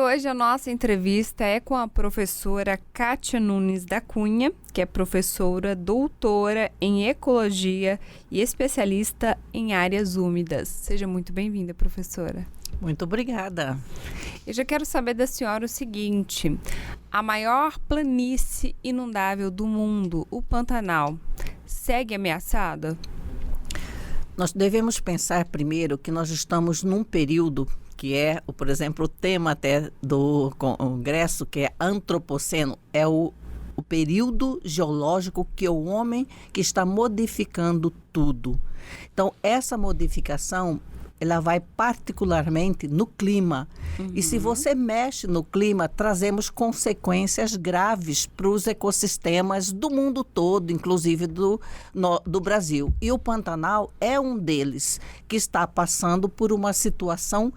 hoje a nossa entrevista é com a professora Kátia Nunes da Cunha, que é professora doutora em ecologia e especialista em áreas úmidas. Seja muito bem-vinda, professora. Muito obrigada. Eu já quero saber da senhora o seguinte: a maior planície inundável do mundo, o Pantanal, segue ameaçada? Nós devemos pensar primeiro que nós estamos num período que é, por exemplo, o tema até do congresso, que é antropoceno, é o período geológico que o homem que está modificando tudo. Então, essa modificação, ela vai particularmente no clima. E se você mexe no clima, trazemos consequências graves para os ecossistemas do mundo todo, inclusive do Brasil. E o Pantanal é um deles, que está passando por uma situação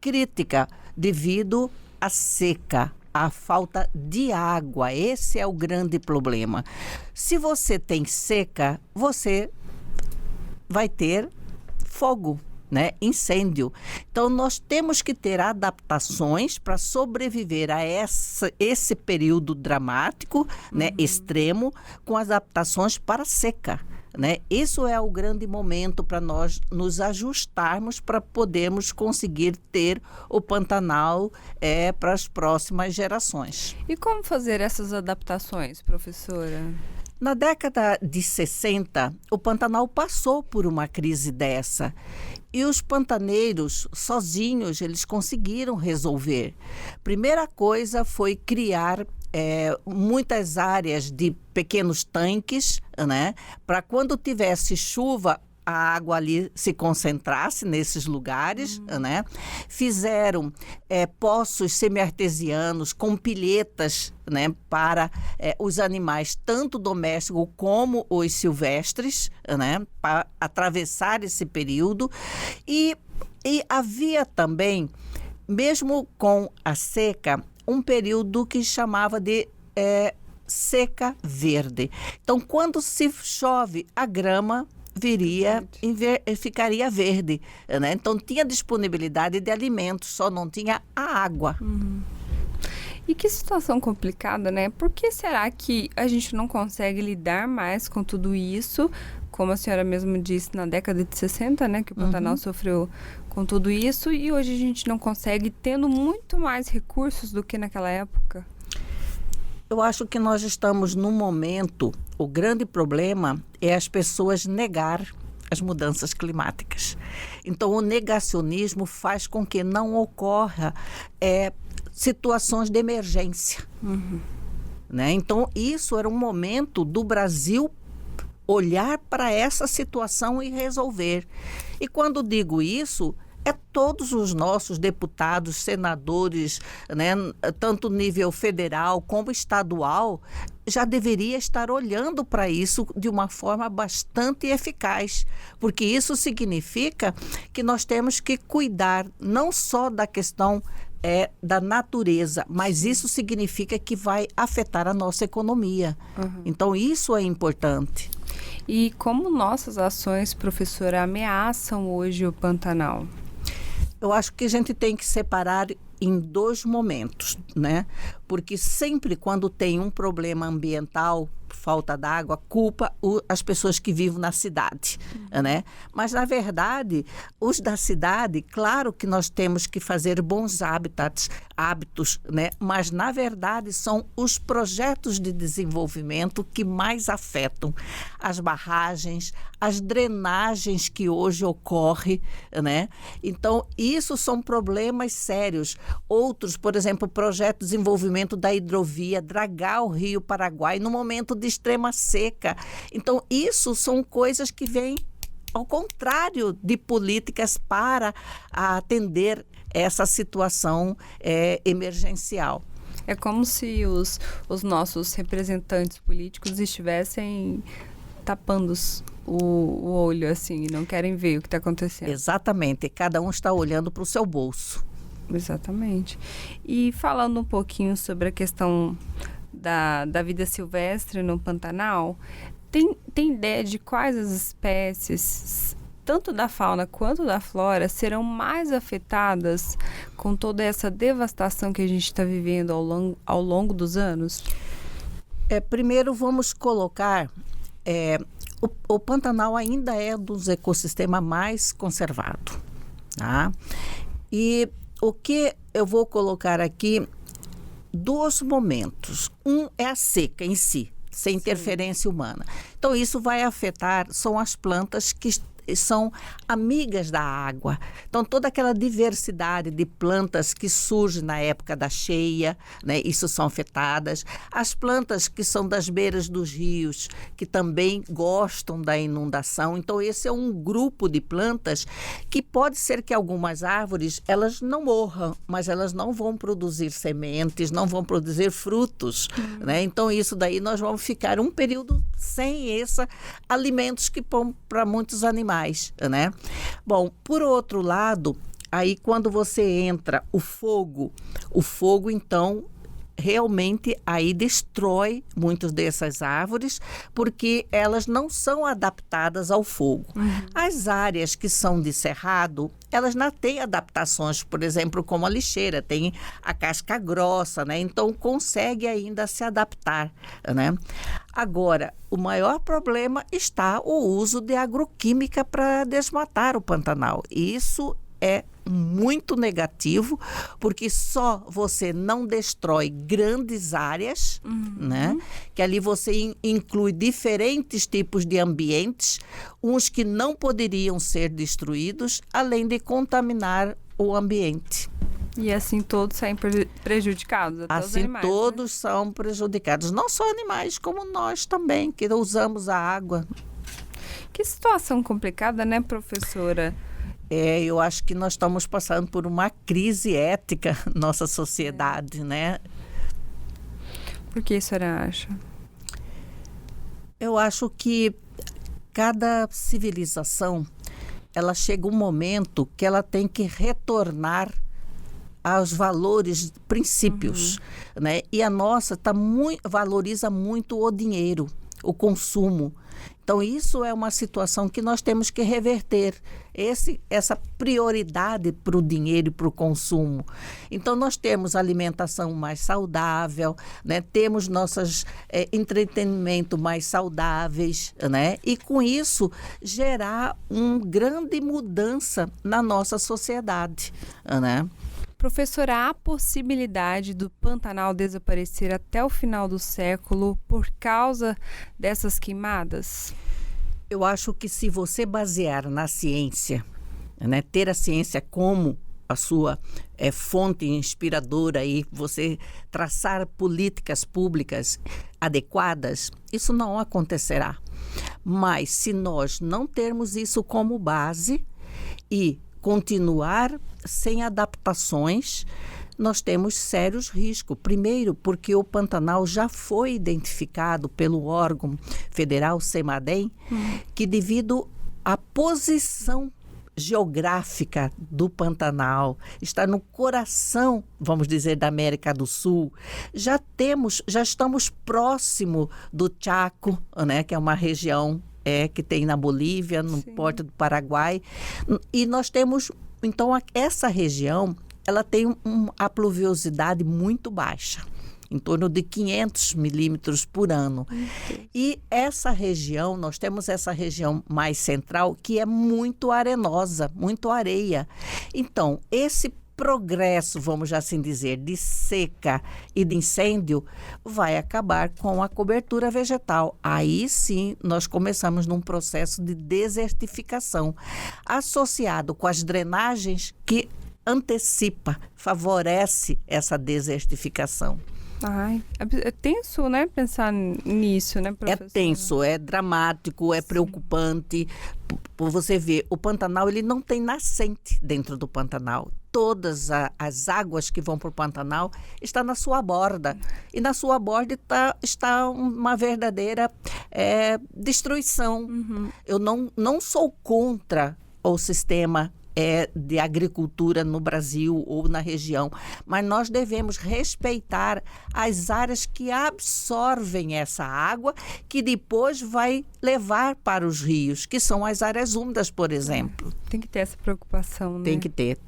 crítica devido à seca, à falta de água. Esse é o grande problema. Se você tem seca, você vai ter fogo, né? Incêndio. Então, nós temos que ter adaptações para sobreviver a esse período dramático, né? Extremo, com adaptações para a seca. Né? Isso é o grande momento para nós nos ajustarmos para podermos conseguir ter o Pantanal para as próximas gerações. E como fazer essas adaptações, professora? Na década de 60, o Pantanal passou por uma crise dessa e os pantaneiros, sozinhos, eles conseguiram resolver. Primeira coisa foi criar muitas áreas de pequenos tanques, né, para quando tivesse chuva, a água ali se concentrasse nesses lugares, né? Fizeram poços semi-artesianos com pilhetas, né, para os animais, tanto domésticos como os silvestres, né, para atravessar esse período. E havia também, mesmo com a seca, um período que chamava de seca verde. Então, quando se chove, a grama ficaria verde, né? Então tinha disponibilidade de alimentos, só não tinha a água. E que situação complicada, né? Por que será que a gente não consegue lidar mais com tudo isso? Como a senhora mesmo disse, na década de 60, né? Que o Pantanal sofreu com tudo isso, e hoje a gente não consegue, tendo muito mais recursos do que naquela época. Eu acho que nós estamos num momento, o grande problema é as pessoas negar as mudanças climáticas. Então, o negacionismo faz com que não ocorra situações de emergência. Né? Então, isso era um momento do Brasil olhar para essa situação e resolver. E quando digo isso, todos os nossos deputados, senadores, né, tanto nível federal como estadual, já deveria estar olhando para isso de uma forma bastante eficaz, porque isso significa que nós temos que cuidar não só da questão da natureza, mas isso significa que vai afetar a nossa economia. Então, isso é importante. E como nossas ações, professora, ameaçam hoje o Pantanal? Eu acho que a gente tem que separar em dois momentos, né? Porque sempre quando tem um problema ambiental, falta d'água, culpa as pessoas que vivem na cidade, né? Mas, na verdade, os da cidade, claro que nós temos que fazer bons hábitos, né? Mas, na verdade, são os projetos de desenvolvimento que mais afetam as barragens, as drenagens que hoje ocorrem, né? Então, isso são problemas sérios. Outros, por exemplo, projeto de desenvolvimento da hidrovia, dragar o Rio Paraguai no momento de extrema seca. Então, isso são coisas que vêm ao contrário de políticas para atender essa situação emergencial. É como se os nossos representantes políticos estivessem tapando o olho, assim, e não querem ver o que está acontecendo. Exatamente. Cada um está olhando para o seu bolso. Exatamente. E falando um pouquinho sobre a questão da vida silvestre no Pantanal, tem ideia de quais as espécies tanto da fauna quanto da flora, serão mais afetadas com toda essa devastação que a gente está vivendo ao longo dos anos? Primeiro, vamos colocar... O Pantanal ainda é um dos ecossistemas mais conservados. Tá? E o que eu vou colocar aqui, 2 momentos. Um é a seca em si, sem interferência humana. Então, isso vai afetar, são as plantas que são amigas da água. Então, toda aquela diversidade de plantas que surge na época da cheia, né, isso são afetadas. As plantas que são das beiras dos rios, que também gostam da inundação. Então, esse é um grupo de plantas que pode ser que algumas árvores, elas não morram, mas elas não vão produzir sementes, não vão produzir frutos, né? Então, isso daí nós vamos ficar um período sem esses alimentos que vão para muitos animais. Né? Bom, por outro lado, aí quando você entra o fogo então realmente aí destrói muitas dessas árvores, porque elas não são adaptadas ao fogo. As áreas que são de cerrado, elas não têm adaptações, por exemplo, como a lixeira, tem a casca grossa, né? Então consegue ainda se adaptar, né? Agora, o maior problema está o uso de agroquímica para desmatar o Pantanal. Isso é muito negativo, porque só você não destrói grandes áreas, né? Que ali você inclui diferentes tipos de ambientes, uns que não poderiam ser destruídos, além de contaminar o ambiente. E assim todos saem prejudicados, até os animais. Assim todos são prejudicados, não só animais, como nós também, que usamos a água. Que situação complicada, né, professora? Eu acho que nós estamos passando por uma crise ética na nossa sociedade, né? Por que a senhora acha? Eu acho que cada civilização, ela chega um momento que ela tem que retornar aos valores, princípios, né? E a nossa valoriza muito o dinheiro, o consumo. Então, isso é uma situação que nós temos que reverter, essa prioridade para o dinheiro e para o consumo. Então, nós temos alimentação mais saudável, né? Temos nossos entretenimento mais saudáveis, né? E, com isso, gerar uma grande mudança na nossa sociedade, né? Professora, há possibilidade do Pantanal desaparecer até o final do século por causa dessas queimadas? Eu acho que se você basear na ciência, né, ter a ciência como a sua fonte inspiradora e você traçar políticas públicas adequadas, isso não acontecerá. Mas se nós não termos isso como base e continuar sem adaptações, nós temos sérios riscos. Primeiro, porque o Pantanal já foi identificado pelo órgão federal, CEMADEM, que devido à posição geográfica do Pantanal, está no coração, vamos dizer, da América do Sul, já estamos próximo do Chaco, né, que é uma região que tem na Bolívia, no Porto do Paraguai, e nós temos, então, essa região, ela tem a pluviosidade muito baixa, em torno de 500 milímetros por ano. E essa região, nós temos essa região mais central, que é muito arenosa, muito areia. Então, esse progresso, vamos assim dizer, de seca e de incêndio, vai acabar com a cobertura vegetal. Aí sim, nós começamos num processo de desertificação, associado com as drenagens que favorece essa desertificação. Ai, é tenso, né, pensar nisso, né, professora? É tenso, é dramático, é preocupante. Por você ver, o Pantanal, ele não tem nascente dentro do Pantanal. Todas as águas que vão para o Pantanal estão na sua borda. E na sua borda está uma verdadeira destruição. Eu não sou contra o sistema de agricultura no Brasil ou na região, mas nós devemos respeitar as áreas que absorvem essa água, que depois vai levar para os rios, que são as áreas úmidas, por exemplo. Tem que ter essa preocupação, né? Tem que ter.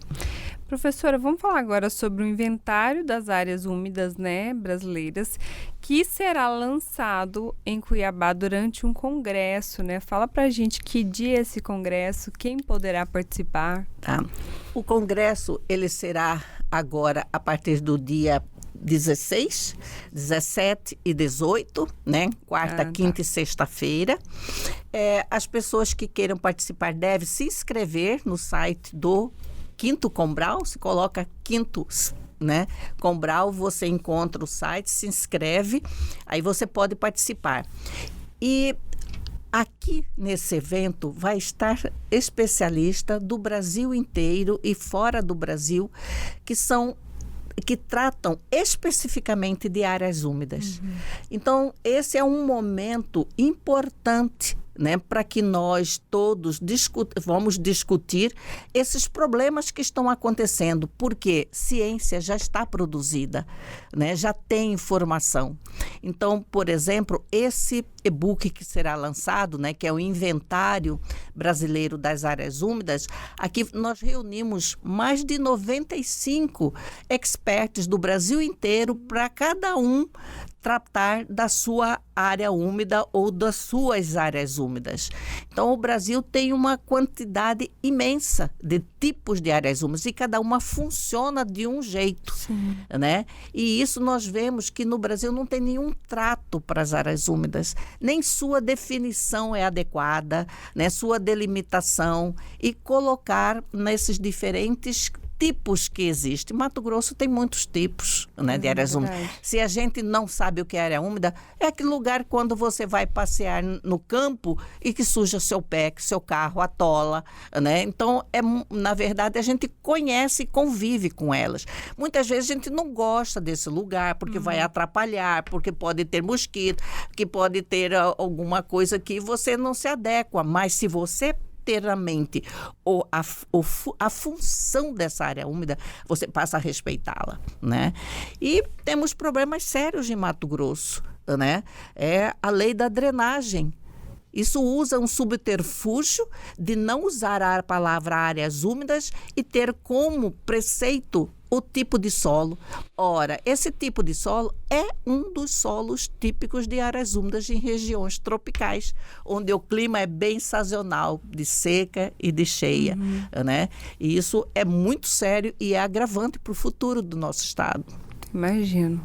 Professora, vamos falar agora sobre o inventário das áreas úmidas, né, brasileiras, que será lançado em Cuiabá durante um congresso, né? Fala pra gente que dia é esse congresso, quem poderá participar. Tá. O congresso, ele será agora a partir do dia 16, 17 e 18, né? Quarta, quinta e sexta-feira. As pessoas que queiram participar devem se inscrever no site do Quinto Combral. Se coloca Quinto, né, Combral, você encontra o site, se inscreve, aí você pode participar. E aqui nesse evento vai estar especialista do Brasil inteiro e fora do Brasil, que tratam especificamente de áreas úmidas. Então, esse é um momento importante, né, para que nós todos vamos discutir esses problemas que estão acontecendo, porque ciência já está produzida, né, já tem informação. Então, por exemplo, esse e-book que será lançado, né, que é o Inventário Brasileiro das Áreas Úmidas, aqui nós reunimos mais de 95 experts do Brasil inteiro para cada um tratar da sua área úmida ou das suas áreas úmidas. Então, o Brasil tem uma quantidade imensa de tipos de áreas úmidas e cada uma funciona de um jeito, né? E isso nós vemos que no Brasil não tem nenhum trato para as áreas úmidas, nem sua definição é adequada, né? Sua delimitação e colocar nesses diferentes tipos que existem. Mato Grosso tem muitos tipos, né, de áreas úmidas. Se a gente não sabe o que é área úmida, é aquele lugar quando você vai passear no campo e que suja seu pé, que seu carro atola, né? Então, na verdade, a gente conhece e convive com elas. Muitas vezes a gente não gosta desse lugar porque vai atrapalhar, porque pode ter mosquito, que pode ter alguma coisa que você não se adequa. Mas se você ter na mente a função dessa área úmida, você passa a respeitá-la, né? E temos problemas sérios em Mato Grosso, né? É a lei da drenagem. Isso usa um subterfúgio de não usar a palavra áreas úmidas e ter como preceito o tipo de solo. Ora, esse tipo de solo é um dos solos típicos de áreas úmidas em regiões tropicais, onde o clima é bem sazonal, de seca e de cheia, né? E isso é muito sério e é agravante para o futuro do nosso estado. Imagino.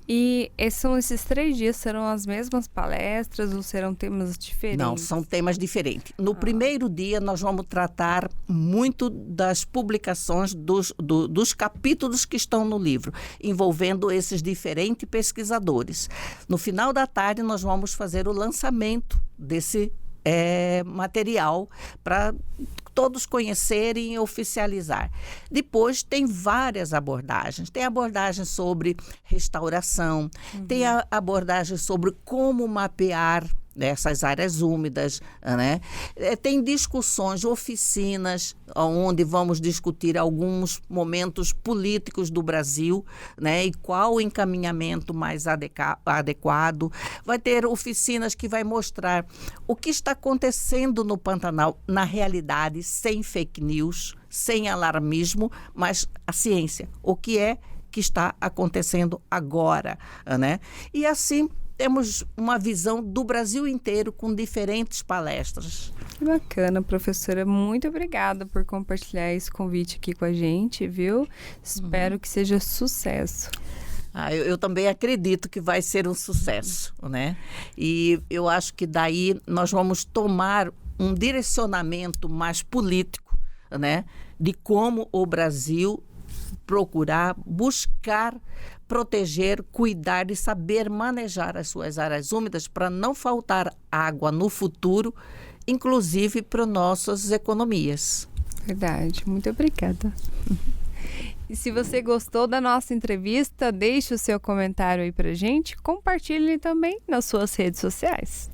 E esses 3 dias serão as mesmas palestras ou serão temas diferentes? Não, são temas diferentes. No primeiro dia, nós vamos tratar muito das publicações dos capítulos que estão no livro, envolvendo esses diferentes pesquisadores. No final da tarde, nós vamos fazer o lançamento desse material para todos conhecerem e oficializar. Depois tem várias abordagens. Tem abordagens sobre restauração, tem a abordagem sobre como mapear essas áreas úmidas, né? Tem discussões, oficinas, onde vamos discutir alguns momentos políticos do Brasil, né? E qual o encaminhamento mais adequado. Vai ter oficinas que vai mostrar o que está acontecendo no Pantanal na realidade, sem fake news, sem alarmismo, mas a ciência, o que está acontecendo agora, né? E assim temos uma visão do Brasil inteiro com diferentes palestras. Que bacana, professora. Muito obrigada por compartilhar esse convite aqui com a gente, viu? Espero que seja sucesso. Eu também acredito que vai ser um sucesso, né? E eu acho que daí nós vamos tomar um direcionamento mais político, né? De como o Brasil buscar proteger, cuidar e saber manejar as suas áreas úmidas para não faltar água no futuro, inclusive para nossas economias. Verdade. Muito obrigada. E se você gostou da nossa entrevista, deixe o seu comentário aí pra gente, compartilhe também nas suas redes sociais.